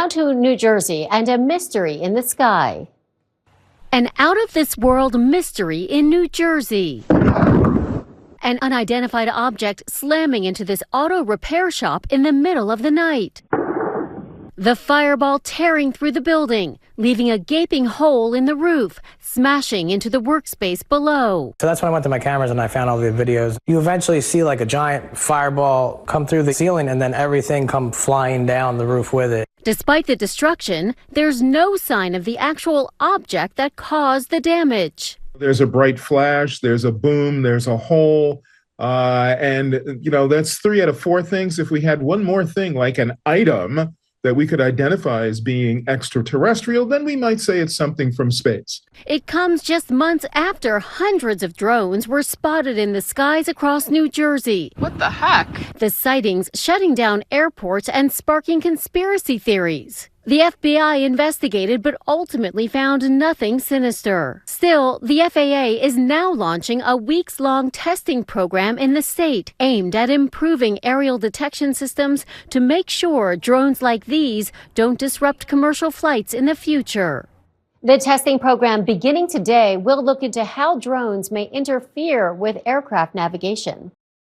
Now to New Jersey and a mystery in the sky. An out-of-this-world mystery in New Jersey. An unidentified object slamming into this auto repair shop in the middle of the night. The fireball tearing through the building, leaving a gaping hole in the roof, smashing into the workspace below. So that's when I went to my cameras and I found all the videos. You eventually see like a giant fireball come through the ceiling and then everything come flying down the roof with it. Despite the destruction, there's no sign of the actual object that caused the damage. There's a bright flash, there's a boom, there's a hole. That's 3 out of 4 things. If we had one more thing, like an item that we could identify as being extraterrestrial, then we might say it's something from space. It comes just months after hundreds of drones were spotted in the skies across New Jersey. What the heck? The sightings shutting down airports and sparking conspiracy theories. The FBI investigated but ultimately found nothing sinister. Still, the FAA is now launching a weeks-long testing program in the state aimed at improving aerial detection systems to make sure drones like these don't disrupt commercial flights in the future. The testing program beginning today will look into how drones may interfere with aircraft navigation.